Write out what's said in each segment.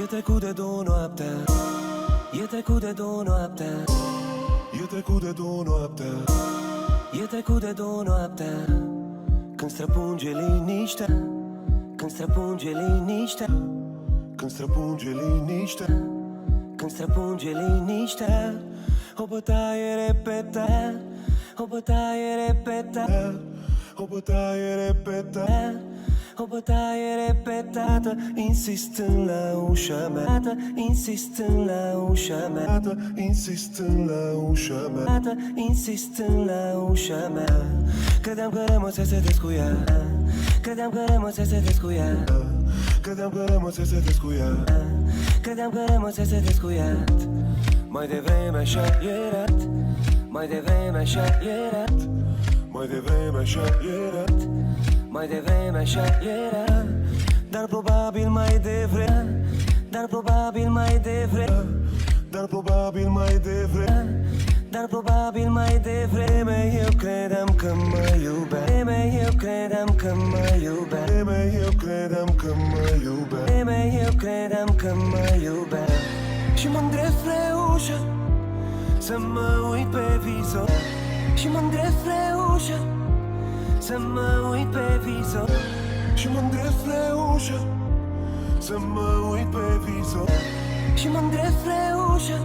E trecut de 2 noapte, e trecut de 2 noapte, e trecut de 2 noapte, e trecut de 2 noapte. Când străpunge liniștea, când străpunge liniștea, când străpunge liniștea, când străpunge liniștea. O bătaie repeta, o bătaie repeta, o bătaie repeta, o bătaie repetată, insistând la ușa mea, insistând la ușa mea, insistând la ușa mea, insistând la ușa mea. Credeam că rămăsese descuia, credeam că rămăsese descuia, credeam că rămăsese descuia, credeam că rămăsese descuiat. Mai devreme așa erat, mai devreme așa erat, mai devreme așa erat, mai devreme așa era. Dar probabil mai devreme, dar probabil mai devreme, dar probabil mai devreme, dar probabil mai devreme. Eu credeam că mă iubea, eu credeam că mă iubea, eu credeam că mă iubea, eu credeam că mă iubea. Și mă îndrept spre ușă, să mă uit pe vizor, și mă îndrept spre ușă, să mă uit pe vizor, și mă îndrept spre ușă, să mă uit pe vizor, și mă îndrept spre ușă,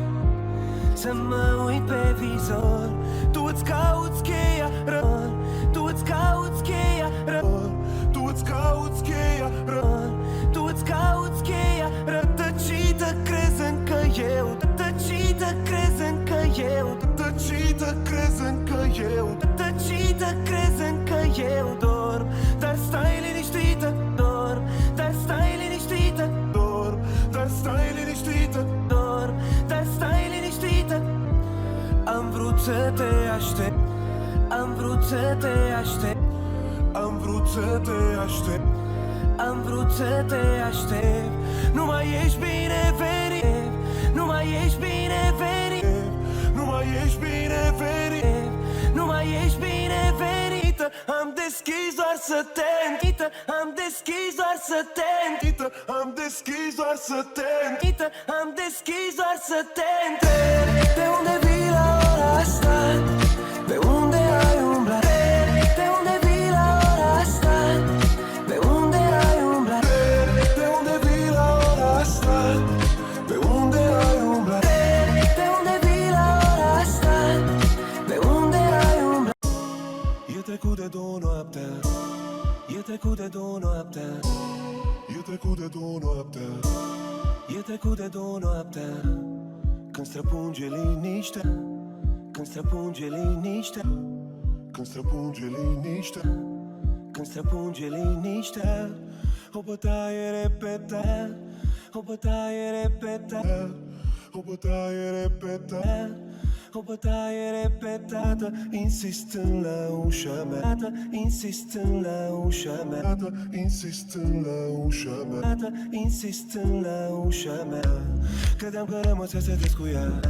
să mă uit pe vizor. Tu îți cauți cheia răr, tu îți cauți cheia răr, tu îți cauți cheia răr, tu îți cauți cheia răr. Tăcită crezând că eu, tăcită crezând că eu, tăcită crezând că eu, tăcită crezând că eu dorm. Dar stai liniștită, dorm, dar stai liniștită, dorm, dar stai liniștită, dorm, dar stai liniștită. Am vrut să te aștept, am vrut să te aștept, am vrut să te aștept, am vrut să te aștept. Nu mai ești binevenit, nu mai ești binevenit, nu mai ești binevenit, nu mai ești binevenită. Am deschis doar să te întită, am deschis doar să te întită, am deschis doar să te întită, am deschis doar să te întreb. De unde vii la ora asta? De unde ai umblat? De unde vii la ora asta? De unde ai umblat? De unde vii la ora asta? De unde ai umblat? De unde vii la ora asta? De unde ai umblat? E trecut de 2 noapte, e trecut de 2 noapte, e trecut de 2 noapte, e trecut de 2 noapte. Când străpunge liniștea, când străpunge liniștea, când străpunge liniștea, când străpunge liniștea. O bătaie repeta, o bătaie repeta, o bătaie repeta, o bătaie repetată, insistând la ușa mea, insistând la ușa mea, insistând la ușa mea, insistând la ușa mea. Credeam că rămăsese descuiat,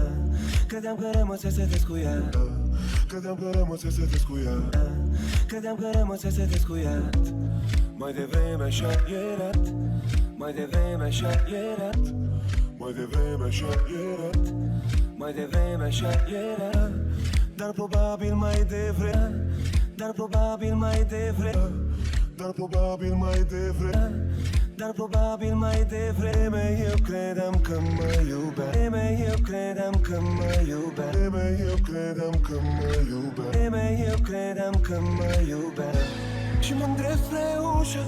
credeam că rămăsese descuiat, credeam că rămăsese descuiat, credeam că rămăsese descuiat. Mai devreme așa erat, mai devreme așa erat, mai devreme așa erat, mai devreme așa era. Dar probabil mai devreme, dar probabil mai devreme, dar probabil mai devreme, dar probabil mai devreme. Eu credeam că mă iubea, eu credeam că mă iubea, eu credeam că mă iubea, eu credeam că mă iubea. Și mă îndrept spre ușă,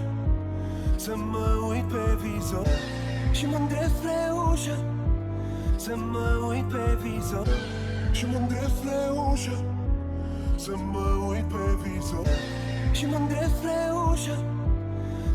să mă uit pe vizor, și mă îndrept spre ușă, să mă uit pe vizor, și mă îndrept spre ușă, să mă uit pe vizor, și mă îndrept spre ușă,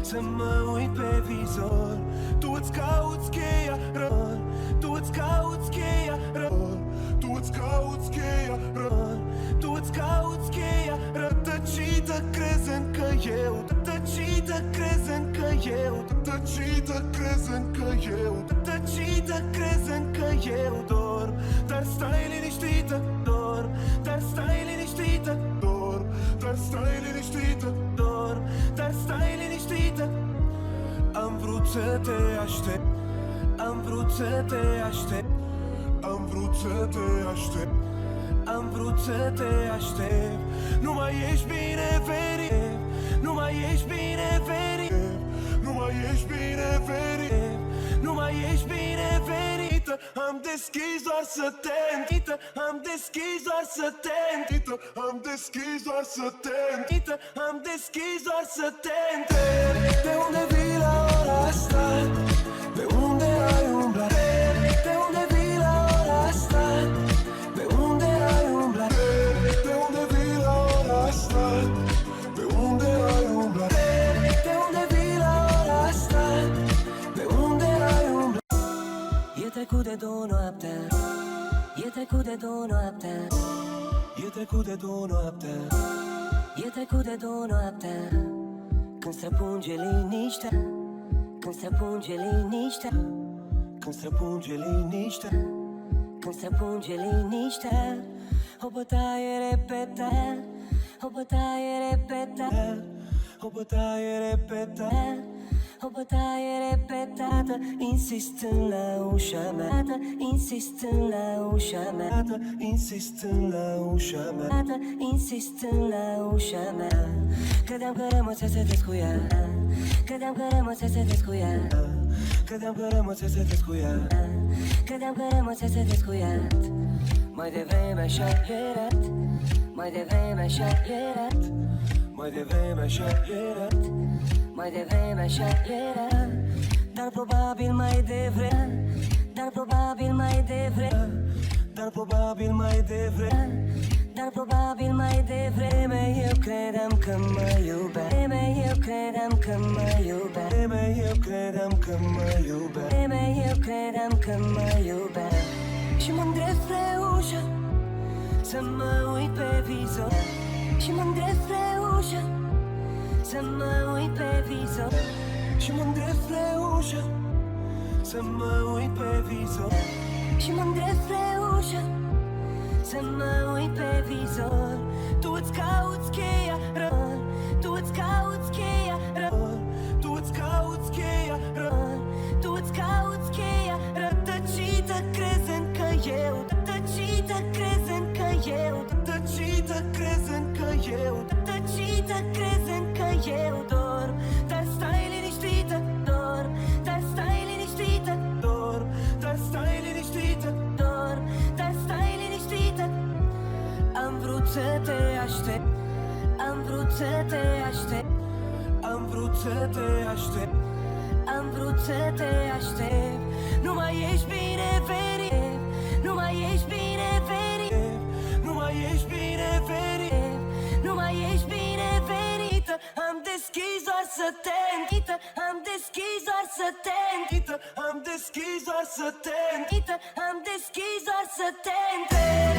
să mă uit pe vizor. Tu îți cauți cheia răr, tu îți cauți cheia răr, tu îți cauți cheia răr, tu îți cauți cheia răr. Tăcită crezând că eu, tăcită crezând că eu, tăcită crezând că eu, tăcită crezând că eu dorm. Dar stai liniștită, dorm, dar stai liniștită, dorm, dar stai liniștită, dorm, dar stai liniștită. Am vrut să te aștept, Am vrut să te aștept, am vrut să te aștept, am vrut să te aștept. Nu mai ești binevenit, nu mai ești binevenit, nu mai ești binevenit, nu mai ești binevenită. Am deschis doar să te întită, am deschis doar să te întită, am deschis doar să te întită, am deschis doar să te întreb. De unde vii la ora asta? De unde ai umblat? De unde vii la ora asta? De unde ai umblat? De unde vii la ora asta? De unde ai umblat? De unde vii la ora asta? De unde ai umblat? E trecut de două noaptea, e trecut de două noaptea, e trecut de două noaptea, e trecut de două noaptea. Când străpunge liniștea, când străpunge liniștea, când străpunge liniștea, când străpunge liniștea. O bătaie repeta, o bătaie repeta, o bătaie repeta, o bătaie repetată, insistând la ușa mea, insistând la ușa mea, insistând la ușa mea, insistând la ușa mea. Credeam că rămăsese descuiat, credeam că rămăsese descuiat, credeam că rămăsese descuiat, credeam că rămăsese descuiat. Mai devreme așa erat, mai devreme așa erat, mai devreme așa erat, mai devreme așa era. Dar probabil mai devreme, dar probabil mai devreme, dar probabil mai devreme, dar probabil mai devreme. Eu credeam că mă iubea, eu credeam că mă iubea, eu credeam că mă iubea, eu credeam că mă iubea. Și mă îndrept spre ușă, să mă uit pe vizor, și mă îndrept spre ușă, să mă uit pe vizor, și mă îndrept spre ușă, să mă uit pe vizor, și mă îndrept spre ușă, să mă uit pe vizor. Tu îți cauți cheia rău, tu îți cauți cheia rău, tu îți cauți cheia rău, tu îți cauți cheia rătăcită, crezând că eu, tăcită, crezând că eu, tăcită, crezând că eu, tăcită, crezând că eu dorm. Dar stai liniștită, dorm, dar stai liniștită, dorm, dar stai liniștită, dorm, dar stai liniștită. Am vrut să te aștept, am vrut să te aștept, am vrut să te aștept, am vrut să te aștept. Nu mai ești binevenit, nu mai ești binevenit, nu mai ești binevenit, nu mai ești binevenită. Am deschis doar să te întită, am deschis doar să te întită, am deschis doar să te întită, am deschis doar să te întreb.